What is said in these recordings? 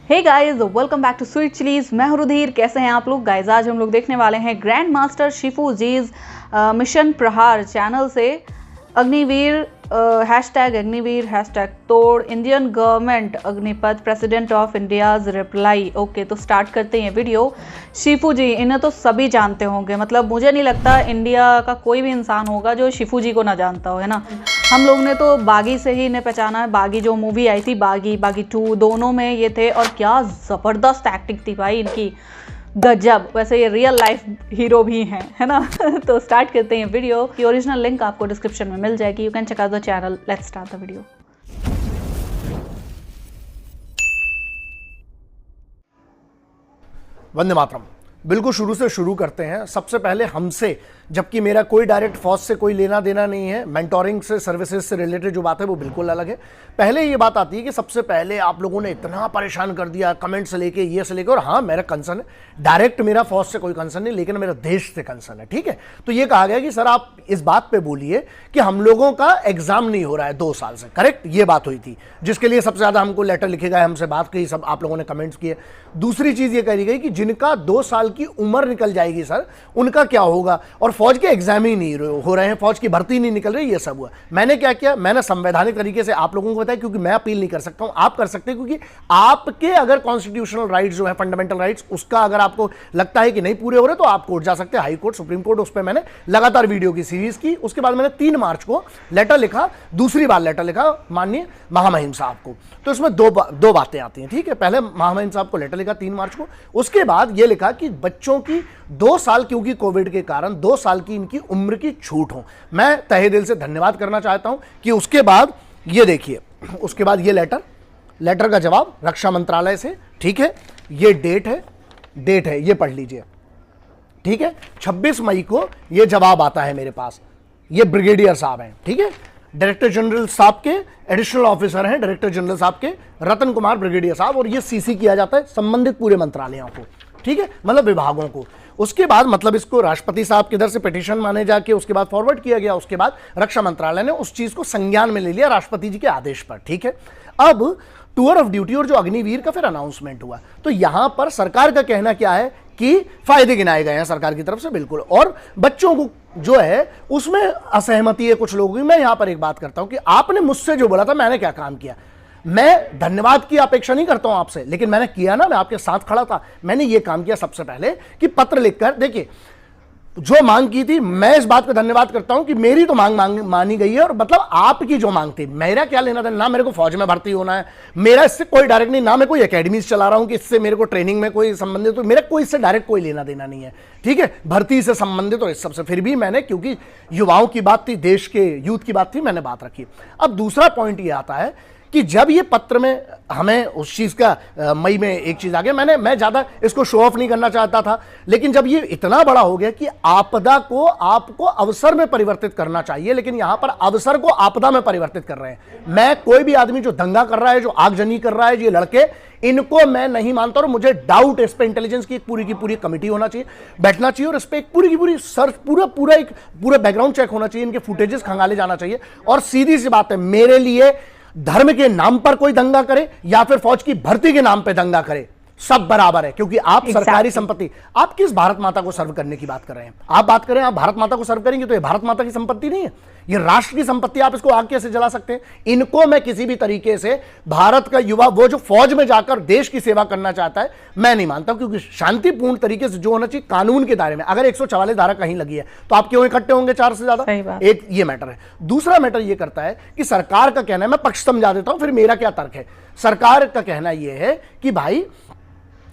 Hey guys, welcome back to sweet chillies. मैं हूं रुधिर। कैसे हैं आप लोग गाइस? आज हम लोग देखने वाले हैं ग्रैंड मास्टर शिफू जीज मिशन प्रहार चैनल से अग्निवीर #अग्निवीर #तोड़ Indian government Agnipath president of India's reply. Okay, तो स्टार्ट करते हैं वीडियो। शिफू जी, इन्हें तो सभी जानते होंगे, मतलब मुझे नहीं लगता इंडिया का कोई भी इंसान होगा जो शिफू जी को ना जानता हो, है ना। हम लोग ने तो बागी से ही इन्हें पहचाना है। बागी जो मूवी आई थी, बागी 2, दोनों में ये थे और क्या ज़बरदस्त एक्टिंग थी भाई इनकी, गजब। वैसे ये रियल लाइफ हीरो भी हैं, है ना। तो स्टार्ट करते हैं वीडियो की। ओरिजिनल लिंक आपको डिस्क्रिप्शन में मिल जाएगी। You can check out the channel. Let's start the video. Vande Mataram. बिल्कुल शुरू से शुरू करते हैं। सबसे पहले हमसे, जबकि मेरा कोई डायरेक्ट फौज से कोई लेना देना नहीं है, मेंटोरिंग से, सर्विसेज से रिलेटेड जो बात है वो बिल्कुल अलग है। पहले ये बात आती है कि सबसे पहले आप लोगों ने इतना परेशान कर दिया कमेंट से लेके, ये से लेके, और हाँ मेरा कंसर्न है, डायरेक्ट मेरा फौज से कोई कंसर्न नहीं, लेकिन मेरा देश से कंसर्न है, ठीक है। तो ये कहा गया कि सर आप इस बात पे बोलिए कि हम लोगों का एग्जाम नहीं हो रहा है 2 साल से, करेक्ट, ये बात हुई थी, जिसके लिए सबसे ज्यादा हमको लेटर लिखे गए, हमसे बात की, सब आप लोगों ने कमेंट्स किए। दूसरी चीज ये कही गई कि जिनका 2 साल की उम्र निकल जाएगी सर, उनका क्या होगा, और फौज के एग्जाम ही नहीं हो रहे हैं, फौज की भर्ती नहीं निकल रही, ये सब हुआ। मैंने क्या किया, मैंने संवैधानिक तरीके से आप लोगों को बताया, क्योंकि मैं अपील नहीं कर सकता हूं, आप कर सकते हैं, क्योंकि आपके अगर कॉन्स्टिट्यूशनल राइट्स जो है, फंडामेंटल राइट्स, उसका अगर आपको लगता है कि नहीं पूरे हो रहे, तो आप कोर्ट जा सकते हैं, हाई कोर्ट, सुप्रीम कोर्ट। उस पर मैंने लगातार वीडियो की सीरीज की। उसके बाद मैंने 3 मार्च को लेटर लिखा, दूसरी बार लेटर लिखा माननीय महामहिम साहब को। तो इसमें दो बातें आती हैं, ठीक है। पहले महामहिम साहब को लेटर लिखा 3 मार्च को, उसके बाद यह लिखा कि बच्चों की 2 साल, क्योंकि कोविड के कारण 2 साल की इनकी उम्र की छूट हो। मैं तहे दिल से धन्यवाद करना चाहता हूं कि उसके बाद ये देखिए, उसके बाद ये लेटर का जवाब रक्षा मंत्रालय से, ठीक है। ये डेट है, ये पढ़ लीजिए, ठीक है। 26 मई को ये जवाब आता है मेरे पास। ये ब्रिगेडियर साहब हैं, ठीक है, डायरेक्टर जनरल साहब के एडिशनल ऑफिसर हैं, डायरेक्टर जनरल साहब के रतन कुमार ब्रिगेडियर साहब, और ये सीसी किया जाता है संबंधित पूरे मंत्रालयों को, ठीक है, मतलब विभागों को। उसके बाद मतलब इसको राष्ट्रपति साहब के इधर से पिटीशन माने जाके उसके बाद फॉरवर्ड किया गया। उसके बाद रक्षा मंत्रालय ने उस चीज को संज्ञान में ले लिया राष्ट्रपति जी के आदेश पर, ठीक है। अब टूर ऑफ ड्यूटी और जो अग्निवीर का फिर अनाउंसमेंट हुआ, तो यहां पर सरकार का कहना क्या है कि फायदे गिनाए गए हैं सरकार की तरफ से, बिल्कुल, और बच्चों को जो है उसमें असहमति है कुछ लोगों की। मैं यहां पर एक बात करता हूं कि आपने मुझसे जो बोला था, मैंने क्या काम किया। मैं धन्यवाद की अपेक्षा नहीं करता हूं आपसे, लेकिन मैंने किया ना, मैं आपके साथ खड़ा था। मैंने ये काम किया सबसे पहले कि पत्र लिखकर, देखिए जो मांग की थी, मैं इस बात का धन्यवाद करता हूं कि मेरी तो मांग मानी गई है, और मतलब आपकी जो मांग थी, मेरा क्या लेना था, ना मेरे को फौज में भर्ती होना है, मेरा इससे कोई डायरेक्ट नहीं, ना मैं कोई एकेडमीज चला रहा हूं कि इससे मेरे को ट्रेनिंग में कोई संबंधित, तो मेरा कोई इससे डायरेक्ट कोई लेना देना नहीं है, ठीक है, भर्ती से संबंधित और इस सबसे। फिर भी मैंने, क्योंकि युवाओं की बात थी, देश के यूथ की बात थी, मैंने बात रखी। अब दूसरा पॉइंट ये आता है कि जब ये पत्र में हमें उस चीज का मई में एक चीज आ गया, मैं ज्यादा इसको शो ऑफ नहीं करना चाहता था, लेकिन जब ये इतना बड़ा हो गया कि आपदा को आपको अवसर में परिवर्तित करना चाहिए, लेकिन यहां पर अवसर को आपदा में परिवर्तित कर रहे हैं। मैं कोई भी आदमी जो दंगा कर रहा है, जो आगजनी कर रहा है, ये लड़के, इनको मैं नहीं मानता, और मुझे डाउट है इस पे इंटेलिजेंस की एक पूरी कमिटी होना चाहिए, बैठना चाहिए, और इस पे एक पूरी सर्च, पूरा बैकग्राउंड चेक होना चाहिए, इनके फुटेजेस खंगाले जाना चाहिए। और सीधी सी बात है, मेरे लिए धर्म के नाम पर कोई दंगा करे या फिर फौज की भर्ती के नाम पे दंगा करे, सब बराबर है, क्योंकि आप सरकारी संपत्ति, आप किस भारत माता को सर्व करने की बात कर रहे हैं? आप बात करें, आप भारत माता को सर्व करेंगे तो ये भारत माता की संपत्ति नहीं है, ये राष्ट्र की संपत्ति। आप इसको आग कैसे जला सकते हैं? इनको मैं किसी भी तरीके से, भारत का युवा वो जो फौज में जाकर देश की सेवा करना चाहता है, मैं नहीं मानता, क्योंकि शांतिपूर्ण तरीके से जो होना चाहिए कानून के दायरे में। अगर 144 धारा कहीं लगी है तो आप क्यों इकट्ठे होंगे 4 से ज्यादा? एक ये मैटर है। दूसरा मैटर ये करता है कि सरकार का कहना है, मैं पक्ष समझा देता हूं, फिर मेरा क्या तर्क है। सरकार का कहना यह है कि भाई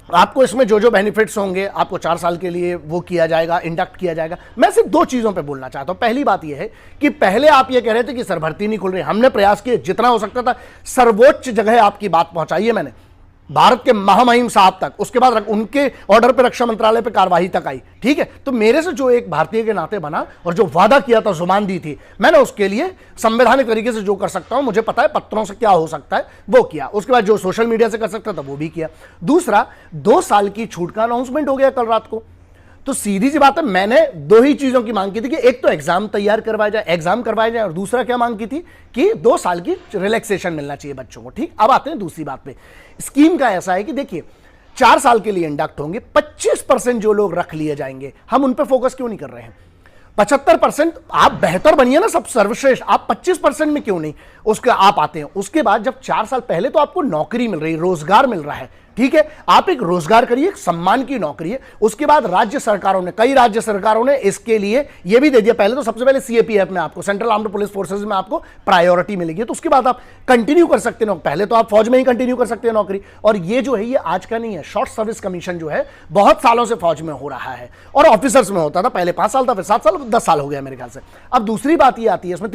आपको इसमें जो बेनिफिट्स होंगे, आपको 4 साल के लिए वो किया जाएगा, इंडक्ट किया जाएगा। मैं सिर्फ 2 चीजों पे बोलना चाहता हूं। पहली बात यह है कि पहले आप ये कह रहे थे कि सर भर्ती नहीं खुल रही, हमने प्रयास किए जितना हो सकता था, सर्वोच्च जगह आपकी बात पहुंचाई है मैंने, भारत के महामहिम साहब तक, उसके बाद उनके ऑर्डर पे रक्षा मंत्रालय पे कार्रवाई तक आई, ठीक है। तो मेरे से जो एक भारतीय के नाते बना और जो वादा किया था, जुबान दी थी, मैंने उसके लिए संवैधानिक तरीके से जो कर सकता हूं, मुझे पता है पत्रों से क्या हो सकता है वो किया। उसके बाद जो सोशल मीडिया से कर सकता था वो भी किया। दूसरा, 2 साल की छूट का अनाउंसमेंट हो गया कल रात को। तो सीधी सी बात है, मैंने दो ही चीजों की मांग की थी कि एक तो एग्जाम तैयार करवाया जाए, एग्जाम करवाया जाए, और दूसरा क्या मांग की थी कि 2 साल की रिलैक्सेशन मिलना चाहिए बच्चों को। ठीक, अब आते हैं दूसरी बात पे। स्कीम का ऐसा है कि देखिए 4 साल के लिए इंडक्ट होंगे, 25% जो लोग रख लिए जाएंगे, हम उन पर फोकस क्यों नहीं कर रहे हैं? 75% आप बेहतर बनिए ना, सब सर्वश्रेष्ठ, आप 25% में क्यों नहीं उसके आप आते हैं? उसके बाद जब 4 साल पहले तो आपको नौकरी मिल रही है, रोजगार मिल रहा है, ठीक है, आप एक रोजगार करिए, एक सम्मान की नौकरी है। उसके बाद राज्य सरकारों ने, कई राज्य सरकारों ने इसके लिए यह भी दे दिया, पहले तो सबसे पहले सीएपीएफ में आपको, सेंट्रल आर्म्ड पुलिस फोर्सेज में आपको प्रायोरिटी मिलेगी, तो उसके बाद आप कंटिन्यू कर सकते हैं। पहले तो आप फौज में ही कंटिन्यू कर सकते हैं नौकरी, और ये जो है ये आज का नहीं है। शॉर्ट सर्विस कमीशन जो है बहुत सालों से फौज में हो रहा है, और ऑफिसर्स में होता था, पहले 5 साल था, फिर 7 साल, 10 साल हो गया मेरे ख्याल से। अब दूसरी बात ये आती है इसमें,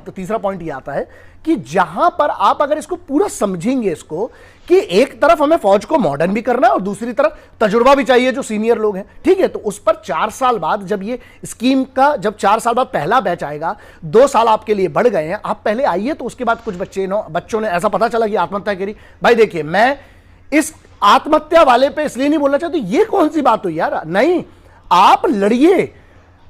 तीसरा पॉइंट ये आता है कि जहां पर आप अगर इसको पूरा समझेंगे, इसको कि एक तरफ हमें फौज को मॉडर्न भी करना है और दूसरी तरफ तजुर्बा भी चाहिए जो सीनियर लोग हैं, ठीक है, तो उस पर 4 साल बाद जब ये स्कीम का, जब 4 साल बाद पहला बैच आएगा, 2 साल आपके लिए बढ़ गए हैं, आप पहले आइए, तो उसके बाद कुछ बच्चों ने ऐसा पता चला कि आत्महत्या करी। भाई देखिए, मैं इस आत्महत्या वाले पे इसलिए नहीं बोलना चाहता, ये कौन सी बात हुई यार? नहीं, आप लड़िए।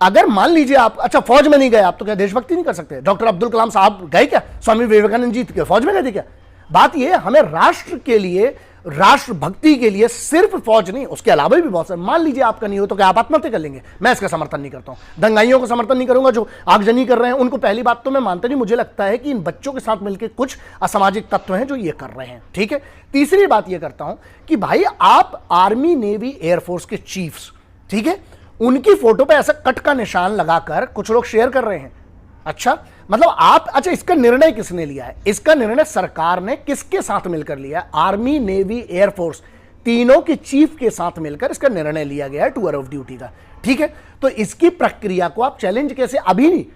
अगर मान लीजिए आप, अच्छा फौज में नहीं गए आप, तो क्या देशभक्ति नहीं कर सकते? डॉक्टर अब्दुल कलाम साहब गए क्या? स्वामी विवेकानंद जी फौज में गए थे क्या? बात यह, हमें राष्ट्र के लिए, राष्ट्रभक्ति के लिए सिर्फ फौज नहीं, उसके अलावा भी बहुत सारे। मान लीजिए आपका नहीं हो, तो क्या आप आत्महत्या कर लेंगे? मैं इसका समर्थन नहीं करता हूं। दंगाइयों को समर्थन नहीं करूंगा जो आगजनी कर रहे हैं उनको। पहली बात तो मैं मानता नहीं, मुझे लगता है कि इन बच्चों के साथ मिलकर कुछ असामाजिक तत्व हैं जो ये कर रहे हैं, ठीक है। तीसरी बात ये करता हूं कि भाई आप आर्मी, नेवी, एयरफोर्स के चीफ्स, ठीक है, उनकी फोटो पे ऐसा कट का निशान लगाकर कुछ लोग शेयर कर रहे हैं। अच्छा, मतलब आप, अच्छा इसका निर्णय किसने लिया है? इसका निर्णय सरकार ने किसके साथ मिलकर लिया है? आर्मी, नेवी, एयरफोर्स, तीनों के चीफ के साथ मिलकर इसका निर्णय लिया गया है टूर ऑफ ड्यूटी का, ठीक है। तो इसकी प्रक्रिया को आप चैलेंज कैसे, अभी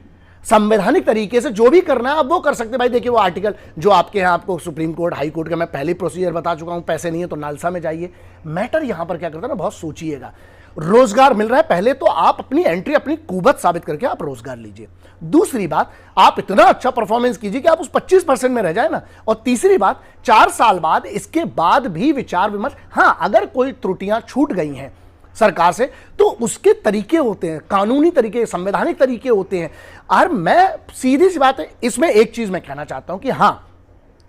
संवैधानिक तरीके से जो भी करना है आप वो कर सकते हैं। भाई देखिए, वो आर्टिकल जो आपके यहाँ, आपको सुप्रीम कोर्ट, हाई कोर्ट का मैं पहले प्रोसीजर बता चुका हूं, पैसे नहीं है तो नालसा में जाइए। मैटर यहां पर क्या करता है ना, बहुत सोचिएगा। रोजगार मिल रहा है, पहले तो आप अपनी एंट्री, अपनी कुवत साबित करके आप रोजगार लीजिए। दूसरी बात, आप इतना अच्छा परफॉर्मेंस कीजिए कि आप उस 25% में रह जाए ना। और तीसरी बात, 4 साल बाद, इसके बाद भी विचार विमर्श, हां अगर कोई त्रुटियां छूट गई हैं सरकार से, तो उसके तरीके होते हैं, कानूनी तरीके, संवैधानिक तरीके होते हैं। और मैं, सीधी सी बात है, इसमें एक चीज मैं कहना चाहता हूं कि हां,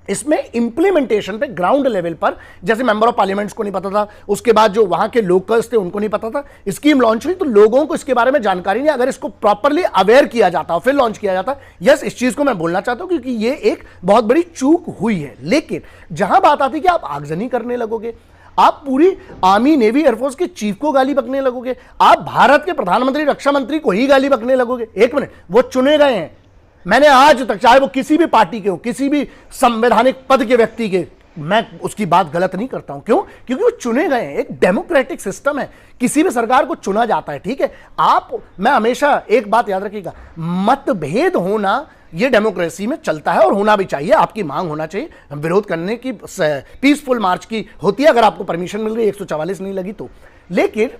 इसमें इंप्लीमेंटेशन पे ग्राउंड लेवल पर, जैसे मेंबर ऑफ पार्लियामेंट्स को नहीं पता था, उसके बाद जो वहां के लोकल्स थे उनको नहीं पता था, स्कीम लॉन्च हुई तो लोगों को इसके बारे में जानकारी नहीं। अगर इसको प्रॉपर्ली अवेयर किया जाता और फिर लॉन्च किया जाता, यस, इस चीज को मैं बोलना चाहता हूं क्योंकि ये एक बहुत बड़ी चूक हुई है। लेकिन जहां बात आती है कि आप आगजनी करने लगोगे, आप पूरी आर्मी, नेवी, एयरफोर्स के चीफ को गाली बकने लगोगे, आप भारत के प्रधानमंत्री, रक्षा मंत्री को ही गाली बकने लगोगे। एक मिनट, वो चुने गए हैं। मैंने आज तक, चाहे वो किसी भी पार्टी के हो, किसी भी संवैधानिक पद के व्यक्ति के, मैं उसकी बात गलत नहीं करता हूं। क्यों? क्योंकि वो चुने गए हैं। एक डेमोक्रेटिक सिस्टम है, किसी भी सरकार को चुना जाता है, ठीक है। आप, मैं हमेशा एक बात याद रखिएगा, मतभेद होना ये डेमोक्रेसी में चलता है और होना भी चाहिए। आपकी मांग होना चाहिए, विरोध करने की, पीसफुल मार्च की होती है अगर आपको परमिशन मिल रही है, 144 नहीं लगी तो। लेकिन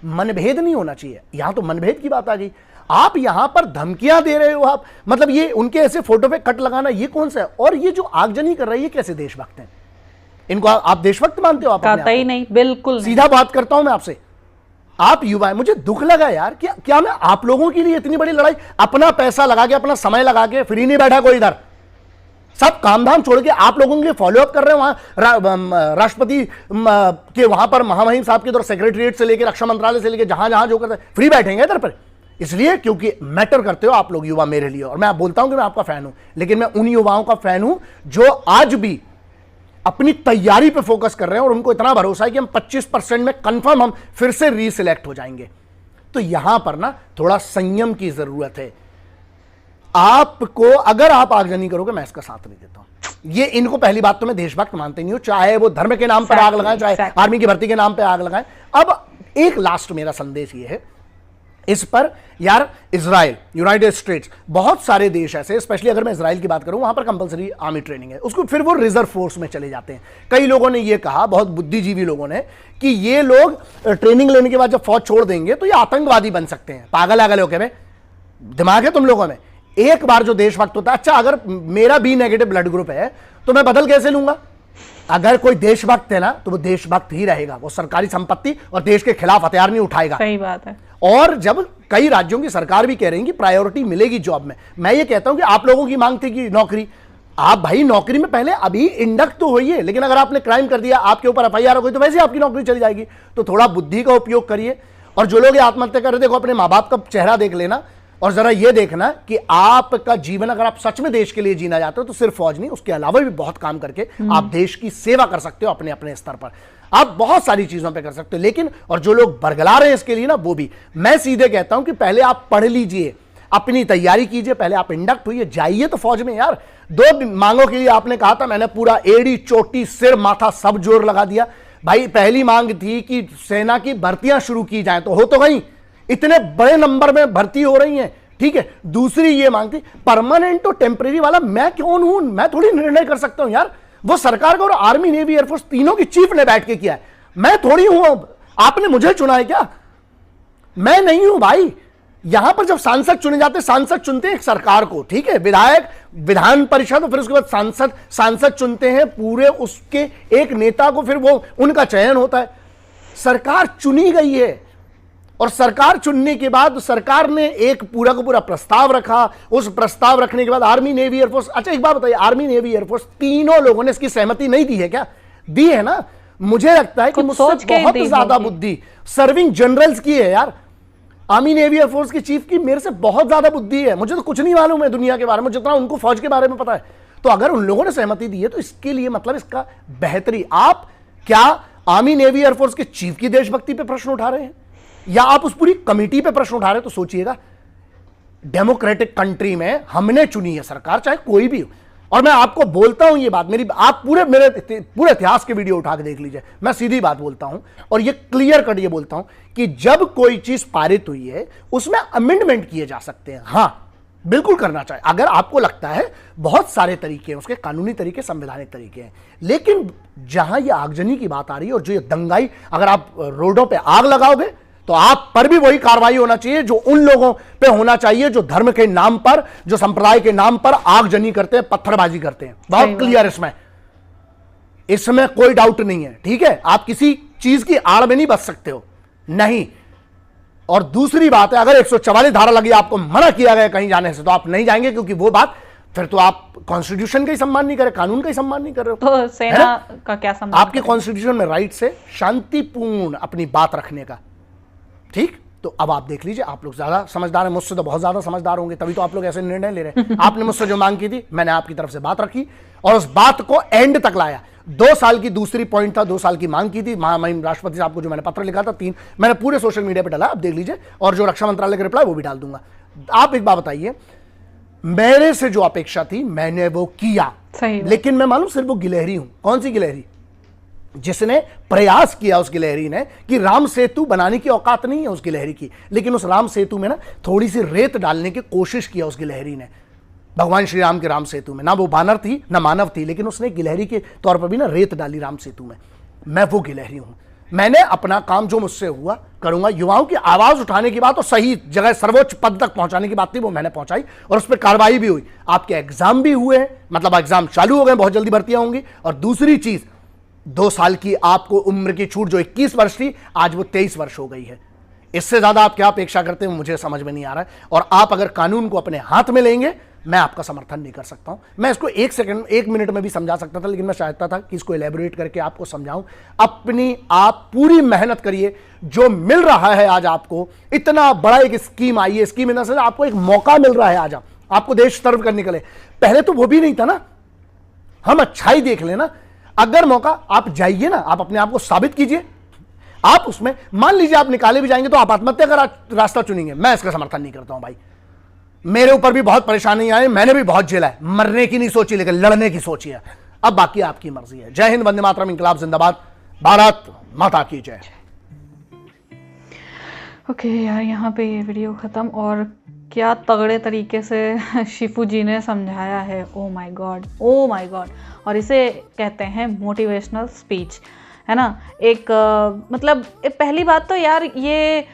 मनभेद नहीं होना चाहिए। यहां तो मनभेद की बात आ गई। आप यहां पर धमकियां दे रहे हो, आप, मतलब ये उनके ऐसे फोटो पे कट लगाना, ये कौन सा है? और ये जो आगजनी कर रही है, कैसे देशभक्त हैं? इनको आप देशभक्त मानते हो? आप ही नहीं, बिल्कुल सीधा बात करता हूं मैं आपसे, आप युवा हैं। मुझे दुख लगा यार, क्या मैं आप लोगों के लिए इतनी बड़ी लड़ाई, अपना पैसा लगा के, अपना समय लगा के, फ्री नहीं बैठा कोई इधर, सब काम धाम छोड़ के आप लोगों के लिए फॉलो अप कर रहे हैं। वहां राष्ट्रपति के वहां पर महामहिम साहब के द्वारा सेक्रेटरीट से लेकर रक्षा मंत्रालय से लेकर जहां जहां जो करते हैं, फ्री बैठेंगे इधर पर, इसलिए क्योंकि मैटर करते हो आप लोग युवा मेरे लिए। और मैं बोलता हूं कि मैं आपका फैन हूं, लेकिन मैं उन युवाओं का फैन हूं जो आज भी अपनी तैयारी पे फोकस कर रहे हैं और उनको इतना भरोसा है कि हम 25% में कंफर्म हम फिर से रीसिलेक्ट हो जाएंगे। तो यहां पर ना थोड़ा संयम की जरूरत है। आपको, अगर आप आगजनी करोगे, मैं इसका साथ नहीं देता हूं। ये, इनको पहली बात तो मैं देशभक्त मानते नहीं हूं, चाहे वो धर्म के नाम पर आग लगाएं, चाहे आर्मी की भर्ती के नाम पर आग लगाएं। अब एक लास्ट मेरा संदेश ये है इस पर, यार इजराइल, यूनाइटेड स्टेट्स, बहुत सारे देश ऐसे, स्पेशली अगर मैं इजराइल की बात करूं, वहां पर कंपलसरी आर्मी ट्रेनिंग है, उसको फिर वो रिजर्व फोर्स में चले जाते हैं। कई लोगों ने ये कहा, बहुत बुद्धिजीवी लोगों ने, कि ये लोग ट्रेनिंग लेने के बाद जब फौज छोड़ देंगे तो ये आतंकवादी बन सकते हैं। पागल आगल हो के, दिमाग है तुम लोगों में? एक बार जो देशभक्त होता है, अच्छा अगर मेरा बी नेगेटिव ब्लड ग्रुप है तो मैं बदल कैसे लूंगा? अगर कोई देशभक्त है ना तो वो देशभक्त ही रहेगा, वो सरकारी संपत्ति और देश के खिलाफ हथियार नहीं उठाएगा। सही बात है। और जब कई राज्यों की सरकार भी कह रही है कि प्रायोरिटी मिलेगी जॉब में, मैं ये कहता हूं कि आप लोगों की मांग थी कि नौकरी, आप भाई नौकरी में पहले अभी इंडक्ट तो होइए, लेकिन अगर आपने क्राइम कर दिया, आपके ऊपर एफआईआर हो गई, तो वैसे आपकी नौकरी चली जाएगी। तो थोड़ा बुद्धि का उपयोग करिए। और जो लोग आत्महत्या कर रहे, देखो अपने माँ बाप का चेहरा देख लेना और जरा ये देखना कि आपका जीवन अगर आप सच में देश के लिए जीना चाहते हो तो सिर्फ फौज नहीं, उसके अलावा भी बहुत काम करके आप देश की सेवा कर सकते हो। अपने अपने स्तर पर आप बहुत सारी चीजों पे कर सकते हो। लेकिन और जो लोग बरगला रहे हैं इसके लिए ना, वो भी मैं सीधे कहता हूं कि पहले आप पढ़ लीजिए, अपनी तैयारी कीजिए, पहले आप इंडक्ट होइए, जाइए तो फौज में। यार 2 मांगों के लिए आपने कहा था, मैंने पूरा एड़ी चोटी सिर माथा सब जोर लगा दिया। भाई पहली मांग थी कि सेना की भर्तियां शुरू की जाए, तो हो तो गई, इतने बड़े नंबर में भर्ती हो रही हैं, ठीक है। दूसरी ये मांग थी परमानेंट और टेम्परेरी वाला, मैं कौन हूं, मैं थोड़ी निर्णय कर सकता हूं यार, वो सरकार का और आर्मी नेवी एयरफोर्स तीनों की चीफ ने बैठ के किया है, मैं थोड़ी हूं। आपने मुझे चुना है क्या? मैं नहीं हूं भाई। यहां पर जब सांसद चुने जाते, सांसद चुनते हैं एक सरकार को, ठीक है, विधायक विधान परिषद, और फिर उसके बाद सांसद चुनते हैं पूरे उसके एक नेता को, फिर वो उनका चयन होता है। सरकार चुनी गई है और सरकार चुनने के बाद सरकार ने एक पूरा का पूरा प्रस्ताव रखा। उस प्रस्ताव रखने के बाद आर्मी नेवी एयरफोर्स, अच्छा एक बात बताइए, आर्मी नेवी एयरफोर्स तीनों लोगों ने इसकी सहमति नहीं दी है क्या? दी है ना। मुझे लगता है कि मुझसे बहुत ज्यादा बुद्धि सर्विंग जनरल्स की है यार। आर्मी नेवी एयरफोर्स की चीफ की मेरे से बहुत ज्यादा बुद्धि है। मुझे तो कुछ नहीं मालूम है दुनिया के बारे में जितना उनको फौज के बारे में पता है। तो अगर उन लोगों ने सहमति दी है तो इसके लिए मतलब इसका बेहतरी, आप क्या आर्मी नेवी एयरफोर्स के चीफ की देशभक्ति पे प्रश्न उठा रहे हैं या आप उस पूरी कमेटी पे प्रश्न उठा रहे हैं? तो सोचिएगा, डेमोक्रेटिक कंट्री में हमने चुनी है सरकार, चाहे कोई भी हो। और मैं आपको बोलता हूं ये बात, मेरी आप मेरे पूरे इतिहास के वीडियो उठा के देख लीजिए, मैं सीधी बात बोलता हूं और ये क्लियर कट ये बोलता हूं कि जब कोई चीज पारित हुई है उसमें अमेंडमेंट किए जा सकते हैं। हां, बिल्कुल करना चाहिए अगर आपको लगता है। बहुत सारे तरीके हैं उसके, कानूनी तरीके, संवैधानिक तरीके हैं। लेकिन जहां ये आगजनी की बात आ रही है और जो ये दंगाई, अगर आप रोडों पे आग लगाओगे तो आप पर भी वही कार्रवाई होना चाहिए जो उन लोगों पे होना चाहिए जो धर्म के नाम पर, जो संप्रदाय के नाम पर आगजनी करते हैं, पत्थरबाजी करते हैं। बहुत क्लियर, इसमें कोई डाउट नहीं है, ठीक है। आप किसी चीज की आड़ में नहीं बच सकते हो, नहीं। और दूसरी बात है, अगर 144 धारा लगी, आपको मना किया गया कहीं जाने से, तो आप नहीं जाएंगे, क्योंकि वो बात फिर तो आप कॉन्स्टिट्यूशन का ही सम्मान नहीं कर रहे, कानून का ही सम्मान नहीं कर रहे हो। तो सेना का क्या सम्मान? आपके कॉन्स्टिट्यूशन में राइट से शांतिपूर्ण अपनी बात रखने का, ठीक। तो अब आप देख लीजिए, आप लोग ज्यादा समझदार हैं, मुझसे तो बहुत ज्यादा समझदार होंगे, तभी तो आप लोग ऐसे निर्णय ले रहे हैं। आपने मुझसे जो मांग की थी, मैंने आपकी तरफ से बात रखी और उस बात को एंड तक लाया। 2 साल की दूसरी पॉइंट था, 2 साल की मांग की थी महामहिम राष्ट्रपति साहब को, जो मैंने पत्र लिखा था 3, मैंने पूरे सोशल मीडिया पे डाला, आप देख लीजिए, और जो रक्षा मंत्रालय का रिप्लाई वो भी डाल दूंगा। आप एक बात बताइए, मेरे से जो अपेक्षा थी मैंने वो किया, लेकिन मैं मालूम सिर्फ वो गिलहरी हूं। कौन सी गिलहरी? जिसने प्रयास किया उस गिलहरी ने कि राम सेतु बनाने की औकात नहीं है उस गिलहरी की, लेकिन उस राम सेतु में ना थोड़ी सी रेत डालने की कोशिश किया उस गिलहरी ने, भगवान श्री राम के राम सेतु में। ना वो बानर थी ना मानव थी, लेकिन उसने गिलहरी के तौर पर भी ना रेत डाली राम सेतु में। मैं वो गिलहरी हूं। मैंने अपना काम जो मुझसे हुआ करूंगा। युवाओं की आवाज उठाने की बात और सही जगह सर्वोच्च पद तक पहुंचाने की बात थी, वो मैंने पहुंचाई और उस पर कार्रवाई भी हुई। आपके एग्जाम भी हुए, मतलब एग्जाम चालू हो गए, बहुत जल्दी भर्तियां होंगी। और दूसरी चीज, 2 साल की आपको उम्र की छूट, जो 21 वर्ष थी आज वो 23 वर्ष हो गई है। इससे ज्यादा आप क्या अपेक्षा करते हैं मुझे समझ में नहीं आ रहा है। और आप अगर कानून को अपने हाथ में लेंगे, मैं आपका समर्थन नहीं कर सकता हूं। मैं इसको 1 मिनट में भी समझा सकता था, लेकिन मैं चाहता था कि इसको एलैबोरेट करके आपको समझाऊं। अपनी आप पूरी मेहनत करिए, जो मिल रहा है आज आपको, इतना बड़ा एक स्कीम आई है, स्कीम इन से आपको एक मौका मिल रहा है आज आपको देश सर्व करने के लिए। पहले तो वो भी नहीं था ना, हम अच्छाई देख लेना। अगर मौका, आप जाइए ना, आप अपने आप को साबित कीजिए। आप उसमें मान लीजिए आप निकाले भी जाएंगे तो आप आत्महत्या का रास्ता चुनेंगे, मैं इसका समर्थन नहीं करता हूं भाई। मेरे ऊपर भी बहुत परेशानी आई, मैंने भी बहुत झेला है। मरने की नहीं सोची, लेकिन लड़ने की सोची है। अब बाकी आपकी मर्जी है। जय हिंद, वंदे मातरम, इंकलाब जिंदाबाद, भारत माता की जय। ओके यार, यहाँ पे ये वीडियो खत्म। और क्या तगड़े तरीके से शिफू जी ने समझाया है। Oh my God, oh my God. और इसे कहते हैं मोटिवेशनल स्पीच, है ना। एक मतलब पहली बात तो यार, ये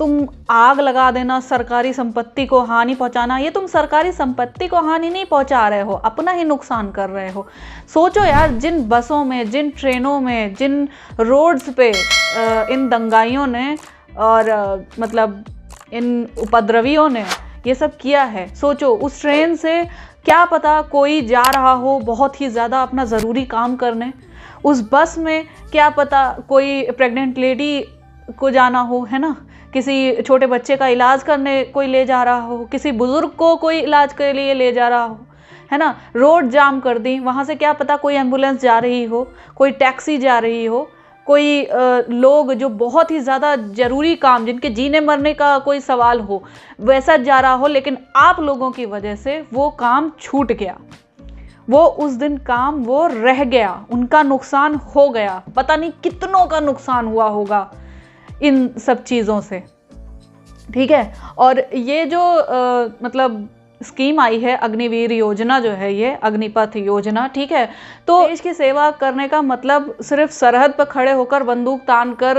तुम आग लगा देना, सरकारी संपत्ति को हानि पहुंचाना, ये तुम सरकारी संपत्ति को हानि नहीं पहुंचा रहे हो, अपना ही नुकसान कर रहे हो। सोचो यार, जिन बसों में, जिन ट्रेनों में, जिन रोड्स पे इन दंगाइयों ने और मतलब इन उपद्रवियों ने ये सब किया है, सोचो उस ट्रेन से क्या पता कोई जा रहा हो बहुत ही ज़्यादा अपना ज़रूरी काम करने, उस बस में क्या पता कोई प्रेग्नेंट लेडी को जाना हो, है ना, किसी छोटे बच्चे का इलाज करने कोई ले जा रहा हो, किसी बुजुर्ग को कोई इलाज के लिए ले जा रहा हो, है ना, रोड जाम कर दी, वहाँ से क्या पता कोई एम्बुलेंस जा रही हो, कोई टैक्सी जा रही हो, कोई लोग जो बहुत ही ज़्यादा ज़रूरी काम, जिनके जीने मरने का कोई सवाल हो, वैसा जा रहा हो, लेकिन आप लोगों की वजह से वो काम छूट गया, वो उस दिन काम वो रह गया, उनका नुकसान हो गया। पता नहीं कितनों का नुकसान हुआ होगा इन सब चीज़ों से, ठीक है। और ये जो मतलब स्कीम आई है अग्निवीर योजना, जो है ये अग्निपथ योजना, ठीक है, तो देश की सेवा करने का मतलब सिर्फ सरहद पर खड़े होकर बंदूक तान कर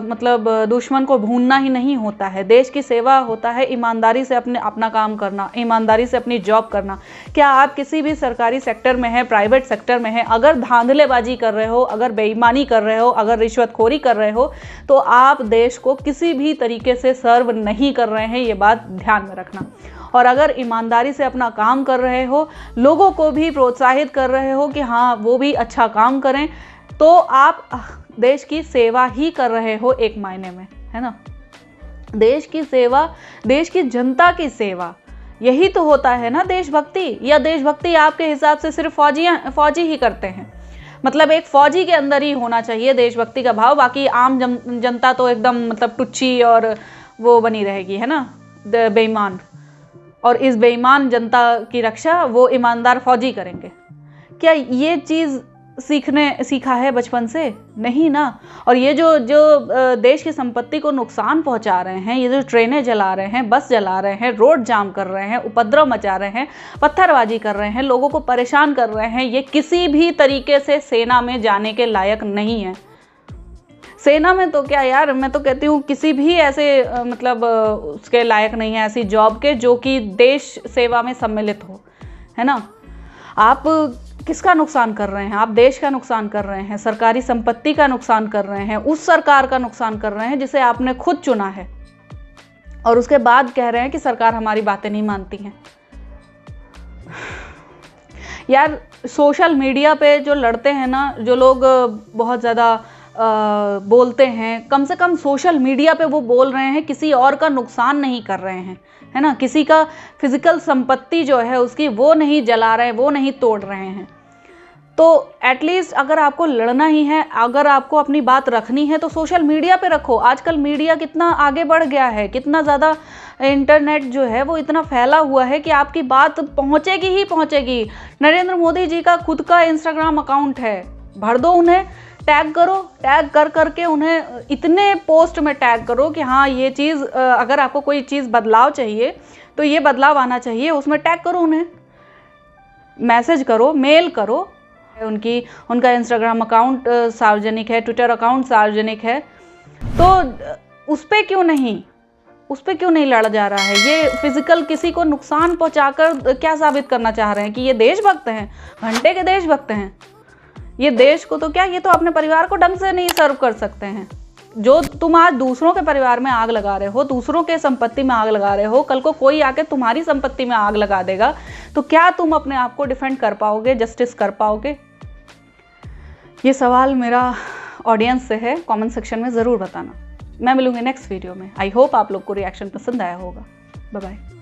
मतलब दुश्मन को भूनना ही नहीं होता है। देश की सेवा होता है ईमानदारी से अपना काम करना, ईमानदारी से अपनी जॉब करना। क्या आप किसी भी सरकारी सेक्टर में है, प्राइवेट सेक्टर में है, अगर धांधलेबाजी कर रहे हो, अगर बेईमानी कर रहे हो, अगर रिश्वतखोरी कर रहे हो, तो आप देश को किसी भी तरीके से सर्व नहीं कर रहे हैं, ये बात ध्यान में रखना। और अगर ईमानदारी से अपना काम कर रहे हो, लोगों को भी प्रोत्साहित कर रहे हो कि हाँ वो भी अच्छा काम करें, तो आप देश की सेवा ही कर रहे हो एक मायने में, है ना। देश की सेवा, देश की जनता की सेवा, यही तो होता है ना देशभक्ति। या देशभक्ति आपके हिसाब से सिर्फ फौजी ही करते हैं? मतलब एक फौजी के अंदर ही होना चाहिए देशभक्ति का भाव, बाकी आम जनता तो एकदम मतलब टुच्ची और वो बनी रहेगी, है ना, बेईमान। और इस बेईमान जनता की रक्षा वो ईमानदार फौजी करेंगे। क्या ये चीज़ सीखा है बचपन से? नहीं ना। और ये जो देश की संपत्ति को नुकसान पहुंचा रहे हैं, ये जो ट्रेनें जला रहे हैं, बस जला रहे हैं, रोड जाम कर रहे हैं, उपद्रव मचा रहे हैं, पत्थरबाजी कर रहे हैं, लोगों को परेशान कर रहे हैं, ये किसी भी तरीके से सेना में जाने के लायक नहीं है। सेना में तो क्या यार, मैं तो कहती हूँ किसी भी ऐसे मतलब उसके लायक नहीं है, ऐसी जॉब के जो कि देश सेवा में सम्मिलित हो, है ना। आप किसका नुकसान कर रहे हैं? आप देश का नुकसान कर रहे हैं, सरकारी संपत्ति का नुकसान कर रहे हैं, उस सरकार का नुकसान कर रहे हैं जिसे आपने खुद चुना है, और उसके बाद कह रहे हैं कि सरकार हमारी बातें नहीं मानती हैं। यार सोशल मीडिया पे जो लड़ते हैं ना, जो लोग बहुत ज़्यादा बोलते हैं, कम से कम सोशल मीडिया पे वो बोल रहे हैं, किसी और का नुकसान नहीं कर रहे हैं, है ना, किसी का फिजिकल संपत्ति जो है उसकी वो नहीं जला रहे हैं, वो नहीं तोड़ रहे हैं। तो एटलीस्ट अगर आपको लड़ना ही है, अगर आपको अपनी बात रखनी है, तो सोशल मीडिया पे रखो। आजकल मीडिया कितना आगे बढ़ गया है, कितना ज़्यादा इंटरनेट जो है वो इतना फैला हुआ है कि आपकी बात पहुँचेगी ही पहुँचेगी। नरेंद्र मोदी जी का खुद का इंस्टाग्राम अकाउंट है, भर दो उन्हें, टैग करो, टैग कर करके उन्हें इतने पोस्ट में टैग करो कि हाँ ये चीज़, अगर आपको कोई चीज़ बदलाव चाहिए तो ये बदलाव आना चाहिए, उसमें टैग करो, उन्हें मैसेज करो, मेल करो। उनका इंस्टाग्राम अकाउंट सार्वजनिक है, ट्विटर अकाउंट सार्वजनिक है, तो उस पर क्यों नहीं लड़ा जा रहा है? ये फिजिकल किसी को नुकसान पहुंचाकर क्या साबित करना चाह रहे हैं कि ये देशभक्त हैं, घंटे के देशभक्त हैं। ये देश को तो क्या, ये तो अपने परिवार को ढंग से नहीं सर्व कर सकते हैं। जो तुम आज दूसरों के परिवार में आग लगा रहे हो, दूसरों के संपत्ति में आग लगा रहे हो, कल को कोई आके तुम्हारी संपत्ति में आग लगा देगा, तो क्या तुम अपने आप को डिफेंड कर पाओगे, जस्टिस कर पाओगे? ये सवाल मेरा ऑडियंस से है, कमेंट सेक्शन में ज़रूर बताना। मैं मिलूंगी नेक्स्ट वीडियो में। आई होप आप लोग को रिएक्शन पसंद आया होगा। Bye bye.